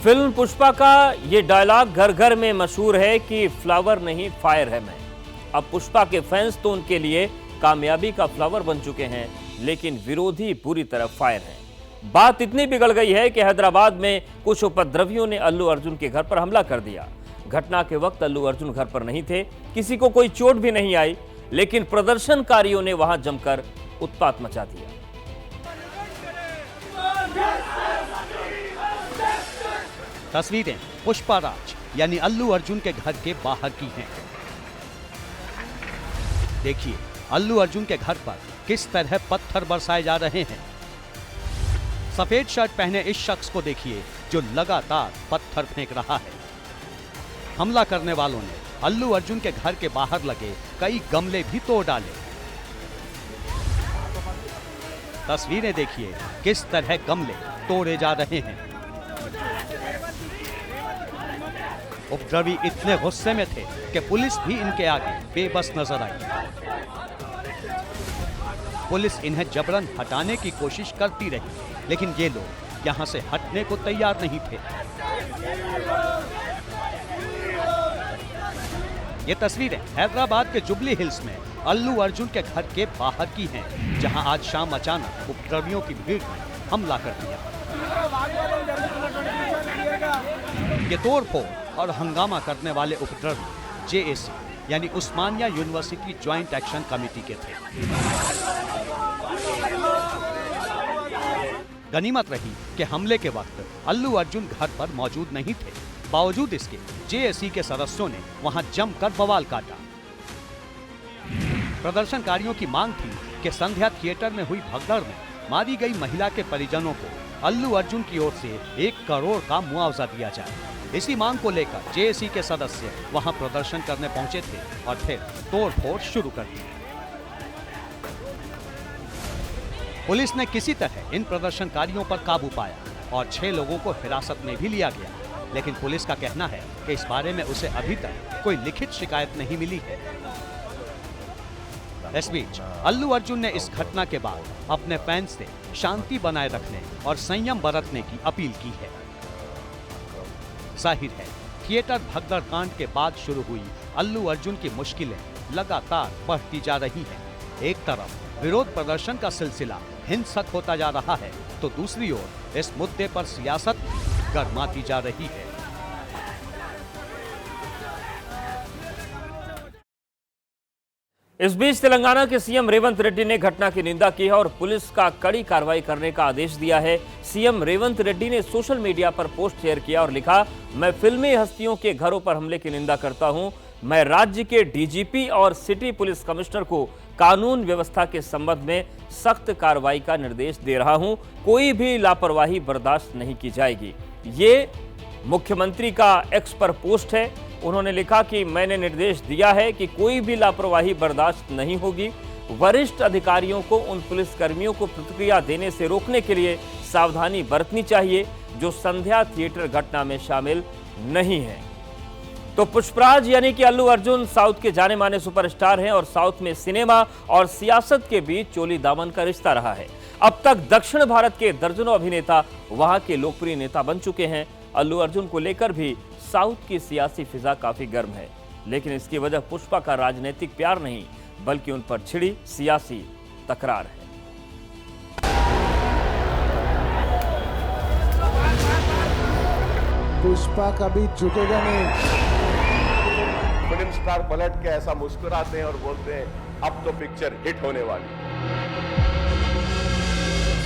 Film Pushpa का ये dialogue घर घर में मशहूर है कि फ्लावर नहीं फायर है मैं। अब पुष्पा के फैंस तो उनके लिए कामयाबी का फ्लावर बन चुके हैं, लेकिन विरोधी पूरी तरह फायर हैं। बात इतनी बिगड़ गई है कि हैदराबाद में कुछ उपद्रवियों ने अल्लू अर्जुन के घर पर हमला कर दिया। घटना के वक्त अल्लू अर्जुन घर पर नहीं थे, किसी को कोई चोट भी नहीं आई, लेकिन प्रदर्शनकारियों ने वहां जमकर उत्पात मचा दिया। तस्वीरें पुष्पा राज यानी अल्लू अर्जुन के घर के बाहर की हैं। देखिए अल्लू अर्जुन के घर पर किस तरह पत्थर बरसाए जा रहे हैं। सफेद शर्ट पहने इस शख्स को देखिए जो लगातार पत्थर फेंक रहा है। हमला करने वालों ने अल्लू अर्जुन के घर के बाहर लगे कई गमले भी तोड़ डाले। तस्वीरें देखिए किस तरह गमले तोड़े जा रहे हैं। उपद्रवी इतने गुस्से में थे कि पुलिस भी इनके आगे बेबस नजर आई। पुलिस इन्हें जबरन हटाने की कोशिश करती रही, लेकिन ये लोग यहां से हटने को तैयार नहीं थे। ये तस्वीरें हैदराबाद के जुबली हिल्स में अल्लू अर्जुन के घर के बाहर की हैं, जहां आज शाम अचानक उपद्रवियों की भीड़ ने हमला कर दिया। ये तोड़फोड़ और हंगामा करने वाले उपद्रवी जेएसी यानी उस्मानिया यूनिवर्सिटी ज्वाइंट एक्शन कमेटी के थे। गनीमत रही कि हमले के वक्त अल्लू अर्जुन घर पर मौजूद नहीं थे। बावजूद इसके जेएसी के सदस्यों ने वहां जमकर बवाल काटा। प्रदर्शनकारियों की मांग थी कि संध्या थिएटर में हुई भगदड़ में मारी गई महिला के परिजनों को अल्लू अर्जुन की ओर से 1 करोड़ का मुआवजा दिया जाए। इसी मांग को लेकर जेएसी के सदस्य वहां प्रदर्शन करने पहुंचे थे और फिर तोड़फोड़ शुरू कर दी। पुलिस ने किसी तरह इन प्रदर्शनकारियों पर काबू पाया और 6 लोगों को हिरासत में भी लिया गया, लेकिन पुलिस का कहना है कि इस बारे में उसे अभी तक कोई लिखित शिकायत नहीं मिली है। इस बीच अल्लू अर्जुन ने इस घटना के बाद अपने फैंस से शांति बनाए रखने और संयम बरतने की अपील की है। जाहिर है थिएटर भगदड़ कांड के बाद शुरू हुई अल्लू अर्जुन की मुश्किलें लगातार बढ़ती जा रही हैं। एक तरफ विरोध प्रदर्शन का सिलसिला हिंसक होता जा रहा है, तो दूसरी ओर इस मुद्दे पर सियासत गरमाती जा रही है। इस बीच तेलंगाना के सीएम रेवंत रेड्डी ने घटना की निंदा की है और पुलिस का कड़ी कार्रवाई करने का आदेश दिया है। सीएम रेवंत रेड्डी ने सोशल मीडिया पर पोस्ट शेयर किया और लिखा, मैं फिल्मी हस्तियों के घरों पर हमले की निंदा करता हूं। मैं राज्य के डीजीपी और सिटी पुलिस कमिश्नर को कानून व्यवस्था के संबंध में सख्त कार्रवाई का निर्देश दे रहा हूं। कोई भी लापरवाही बर्दाश्त नहीं की जाएगी। ये मुख्यमंत्री का एक्स पर पोस्ट है। उन्होंने लिखा कि मैंने निर्देश दिया है कि कोई भी लापरवाही बर्दाश्त नहीं होगी। वरिष्ठ अधिकारियों को उन पुलिसकर्मियों को प्रतिक्रिया देने से रोकने के लिए सावधानी बरतनी चाहिए जो संध्या थिएटर घटना में शामिल नहीं है। तो पुष्पराज यानी कि अल्लू अर्जुन साउथ के जाने माने सुपरस्टार हैं और साउथ में सिनेमा और सियासत के बीच चोली दामन का रिश्ता रहा है। अब तक दक्षिण भारत के दर्जनों अभिनेता वहां के लोकप्रिय नेता बन चुके हैं। अल्लू अर्जुन को लेकर भी साउथ की सियासी फिजा काफी गर्म है, लेकिन इसकी वजह पुष्पा का राजनीतिक प्यार नहीं बल्कि उन पर छिड़ी सियासी तकरार है। पुष्पा कभी झुकेगा नहीं। फिल्म स्टार पलट के ऐसा मुस्कुराते हैं और बोलते हैं अब तो पिक्चर हिट होने वाली।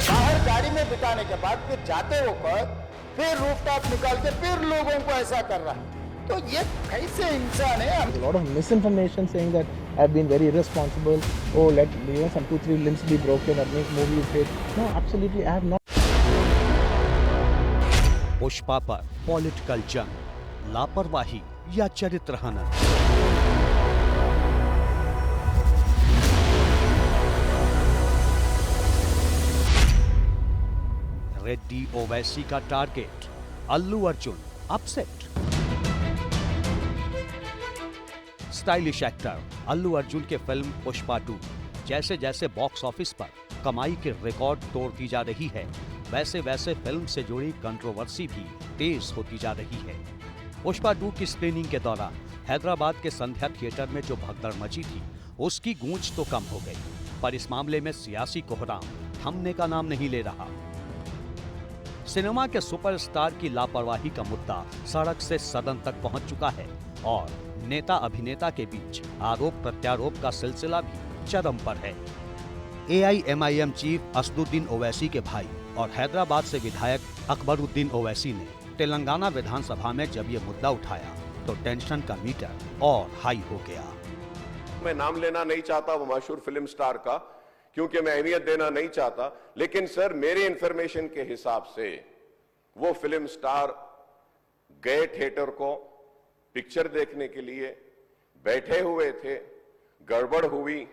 बाहर गाड़ी में बिताने के बाद फिर जाते होकर फिर रूफटॉप निकाल के फिर लोगों को ऐसा कर रहा है, तो ये कैसे इंसान है? A lot of misinformation saying that I've been very irresponsible. Oh, let some 2-3 limbs be broken or make movies hit. No, absolutely, I have not. Pushpa पर पॉलिटिकल जंग, लापरवाही या चरित्र हनन। रेड्डी ओवैसी का target, Allu Arjun upset. Stylish actor Allu Arjun के फिल्म पुष्पा 2 जैसे जैसे बॉक्स ऑफिस पर कमाई के रिकॉर्ड तोड़ती जा रही है, वैसे वैसे फिल्म से जुड़ी कंट्रोवर्सी भी तेज होती जा रही है। पुष्पा 2 की स्क्रीनिंग के दौरान हैदराबाद के संध्या थिएटर में जो भगदड़ मची थी उसकी गूंज तो कम हो गई, पर इस मामले में सियासी कोहराम थमने का नाम नहीं ले रहा। सिनेमा के सुपरस्टार की लापरवाही का मुद्दा सड़क से सदन तक पहुंच चुका है और नेता अभिनेता के बीच आरोप प्रत्यारोप का सिलसिला भी चरम पर है। AIMIM चीफ असदुद्दीन ओवैसी के भाई और हैदराबाद से विधायक अकबरुद्दीन ओवैसी ने तेलंगाना विधानसभा में जब ये मुद्दा उठाया तो टेंशन का मीटर और हाई हो गया। मैं नाम लेना नहीं चाहता वो मशहूर फिल्म स्टार का, क्योंकि मैं अहमियत देना नहीं चाहता, लेकिन सर मेरे इंफॉर्मेशन के हिसाब से वो फिल्म स्टार गए थिएटर को पिक्चर देखने के लिए, बैठे हुए थे, गड़बड़ हुई,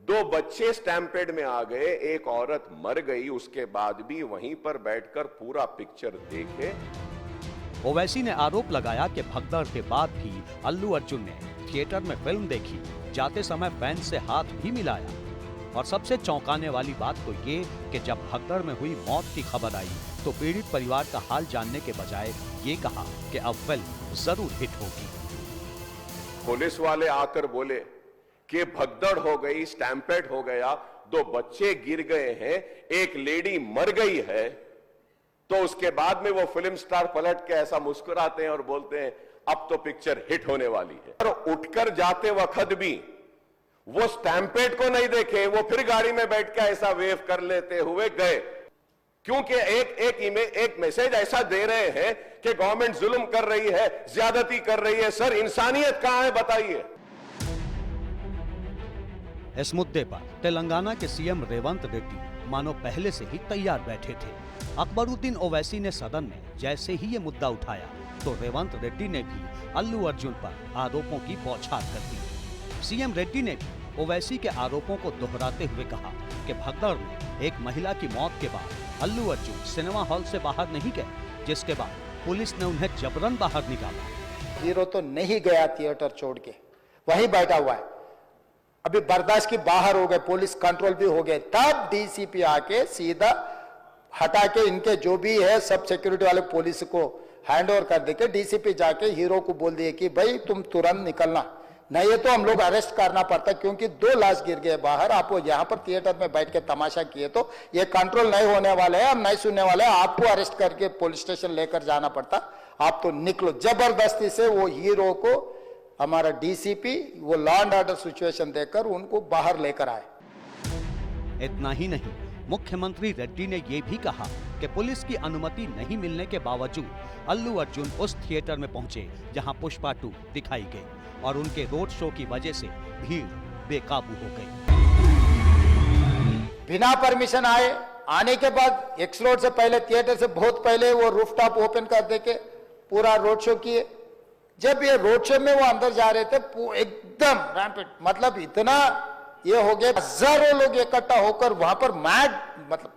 2 बच्चे स्टैम्पेड में आ गए, एक औरत मर गई, उसके बाद भी वहीं पर बैठकर पूरा पिक्चर देखे। ओवैसी ने आरोप लगाया कि भगदड़ के बाद भी अल्लू अर्जुन ने थिएटर में फिल्म देखी, जाते समय फैन से हाथ भी मिलाया। और सबसे चौंकाने वाली बात तो ये कि जब भगदड़ में हुई मौत की खबर आई तो पीड़ित परिवार का हाल जानने के बजाय ये कहा कि अब फिल्म जरूर हिट होगी। पुलिस वाले आकर बोले कि भगदड़ हो गई, स्टैम्पेड हो गया, 2 बच्चे गिर गए हैं, एक लेडी मर गई है, तो उसके बाद में वो फिल्म स्टार पलट के ऐसा मुस्कुराते हैं और बोलते हैं अब तो पिक्चर हिट होने वाली है। और उठकर जाते वक्त भी वो स्टैम्पेड को नहीं देखे, वो फिर गाड़ी में बैठ के ऐसा वेव कर लेते हुए गए, क्योंकि एक मैसेज ऐसा दे रहे हैं कि गवर्नमेंट जुल्म कर रही है, ज्यादती कर रही है। सर इंसानियत कहां है बताइए। इस मुद्दे पर तेलंगाना के सीएम रेवंत रेड्डी मानो पहले से ही तैयार बैठे थे। अकबरुद्दीन ओवैसी ने सदन में जैसे ही ये मुद्दा उठाया तो रेवंत रेड्डी ने भी अल्लू अर्जुन पर आरोपों की बौछार कर दी। सीएम रेड्डी ने भी ओवैसी के आरोपों को दोहराते हुए कहा कि भगदड़ में एक महिला की मौत के बाद अल्लू अर्जुन सिनेमा हॉल से बाहर नहीं गए, जिसके बाद पुलिस ने उन्हें जबरन बाहर निकाला। हीरो तो नहीं गया थिएटर छोड़ के, वहीं बैठा हुआ है, अभी बर्दाश्त की बाहर हो गए, पुलिस कंट्रोल भी हो गए, तब डीसीपी आके सीधा हटा के इनके जो भी है सब सिक्योरिटी वाले पुलिस को हैंड ओवर कर देके डीसीपी जाके हीरो को बोल दिए कि भाई तुम तुरंत निकलना, नहीं है तो हम लोग अरेस्ट करना पड़ता, क्योंकि 2 लाश गिर गए बाहर, आप वो यहाँ पर थिएटर में बैठ के तमाशा किए तो ये कंट्रोल नहीं होने वाले हैं, हम नहीं सुनने वाले हैं, आपको अरेस्ट करके पुलिस स्टेशन लेकर जाना पड़ता, आप तो निकलो। जबरदस्ती से वो हीरो को हमारा डीसीपी वो लॉ एंड ऑर्डर सिचुएशन देकर उनको बाहर लेकर आए। इतना ही नहीं, मुख्यमंत्री रेड्डी ने ये भी कहा कि पुलिस की अनुमति नहीं मिलने के बावजूद अल्लू अर्जुन उस थिएटर में पहुंचे जहां पुष्पा 2 दिखाई गई और उनके रोड शो की वजह से भीड़ बेकाबू हो गई। बिना परमिशन आने के बाद एक्स रोड से पहले, थिएटर से बहुत पहले वो रूफटॉप ओपन कर देके पूरा रोड शो किए। जब ये रोड शो में वो अंदर जा रहे थे एकदम रैंपेड, मतलब इतना ये हो गया, हजारों लोग इकट्ठा होकर वहां पर मैड, मतलब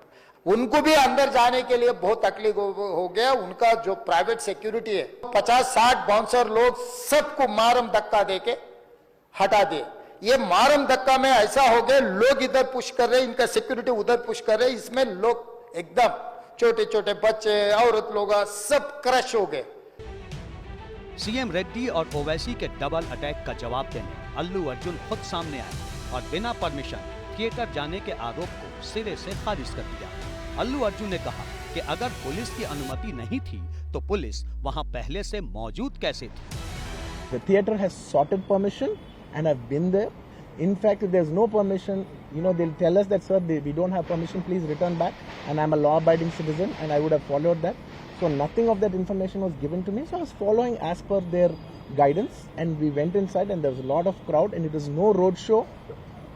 उनको भी अंदर जाने के लिए बहुत तकलीफ हो गया। उनका जो प्राइवेट सिक्योरिटी है 50-60 बाउंसर लोग सबको मारम धक्का देके हटा दिए। ये मारम धक्का में ऐसा हो गया, लोग इधर पुश कर रहे, इनका सिक्योरिटी उधर पुश कर रहे, इसमें लोग एकदम छोटे छोटे बच्चे, औरत लोग सब क्रश हो गए। सीएम रेड्डी और ओवैसी के डबल अटैक का जवाब देने अल्लू अर्जुन खुद सामने आए और बिना परमिशन थिएटर जाने के आरोप को सिरे से खारिज कर दिया। अल्लू अर्जुन ने कहा कि अगर पुलिस की अनुमति नहीं थी तो पुलिस वहां पहले से मौजूद कैसे थी। The theater has sought permission and I've been there. In fact, if there's no permission, they'll tell us that, sir, we don't have permission, please return back. And I'm a law-abiding citizen and I would have followed that. So nothing of that information was given to me. So I was following as per their guidance and we went inside and there was a lot of crowd and it was no road show.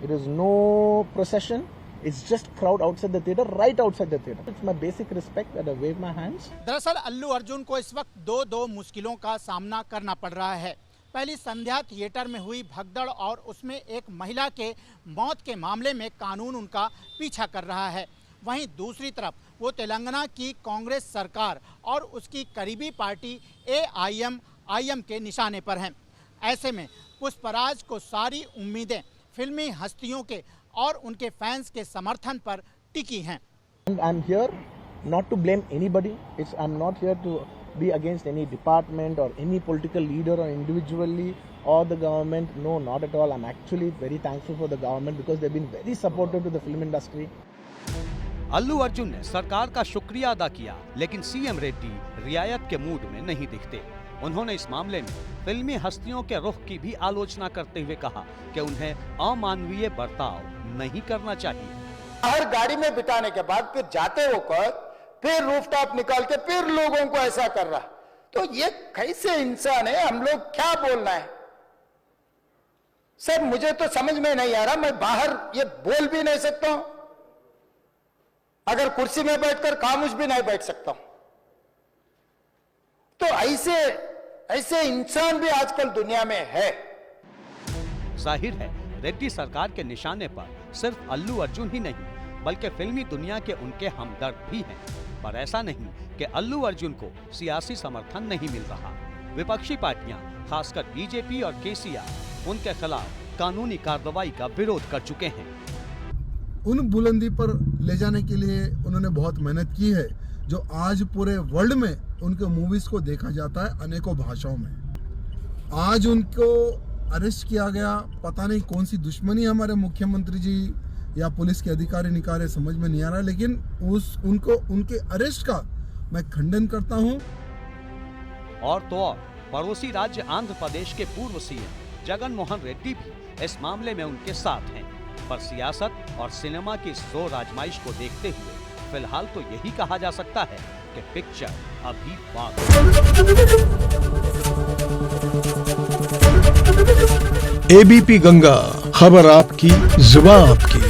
It was no procession. It's just crowd outside the theater, right outside the theater. It's my basic respect that I wave my hands. दरअसल अल्लू अर्जुन को इस वक्त दो मुश्किलों का सामना करना पड़ रहा है। पहली, संध्या थिएटर में हुई भगदड़ और उसमें एक महिला के मौत के मामले में कानून उनका पीछा कर रहा है। वहीं दूसरी तरफ वो तेलंगाना की कांग्रेस सरकार और उसकी करीबी पार्टी AIMIM के निशाने पर हैं। ऐसे में पुष्पराज को सारी उम्मीदें फिल्मी हस्तियों के और उनके फैंस के समर्थन पर टिकी हैं। I'm here not to blame anybody. I'm not here to be against any department or any political leader or individually or the government. No, not at all. I'm actually very thankful for the government because they've been very supportive to the film industry. Allu Arjun ने सरकार का शुक्रिया अदा किया, लेकिन CM Reddy रियायत के mood में नहीं दिखते। उन्होंने इस मामले में फिल्मी हस्तियों के रुख की भी आलोचना करते हुए कहा कि उन्हें अमानवीय बर्ताव नहीं करना चाहिए। हर गाड़ी में बिठाने के बाद फिर जाते होकर फिर रूफटॉप निकाल के फिर लोगों को ऐसा कर रहा, तो ये कैसे इंसान है? हम लोग क्या बोलना है सर? मुझे तो समझ में नहीं आ रहा। मैं बाहर ये बोल भी नहीं सकता हूं, अगर कुर्सी में बैठकर खामोश भी नहीं बैठ सकता हूं। तो ऐसे इंसान भी आजकल दुनिया में है। जाहिर है रेड्डी सरकार के निशाने पर सिर्फ अल्लू अर्जुन ही नहीं बल्कि फिल्मी दुनिया के उनके हमदर्द भी हैं। पर ऐसा नहीं कि अल्लू अर्जुन को सियासी समर्थन नहीं मिल रहा। विपक्षी पार्टियां खासकर बीजेपी और केसीआर उनके खिलाफ कानूनी कार्रवाई का विरोध कर चुके हैं। उन बुलंदी पर ले जाने के लिए उन्होंने बहुत मेहनत की है, जो आज पूरे वर्ल्ड में उनके मूवीज को देखा जाता है अनेकों भाषाओं में। आज उनको अरेस्ट किया गया, पता नहीं कौन सी दुश्मनी हमारे मुख्यमंत्री जी या पुलिस के अधिकारी निकाले, समझ में नहीं आ रहा, लेकिन उनके अरेस्ट का मैं खंडन करता हूं। और तो और पड़ोसी राज्य आंध्र प्रदेश के पूर्व सीएम जगन मोहन रेड्डी भी इस मामले में उनके साथ हैं। पर सियासत और सिनेमा की जोर आजमाइश को देखते हुए फिलहाल तो यही कहा जा सकता है कि पिक्चर अभी एबीपी गंगा, खबर आपकी, जुबान आपकी।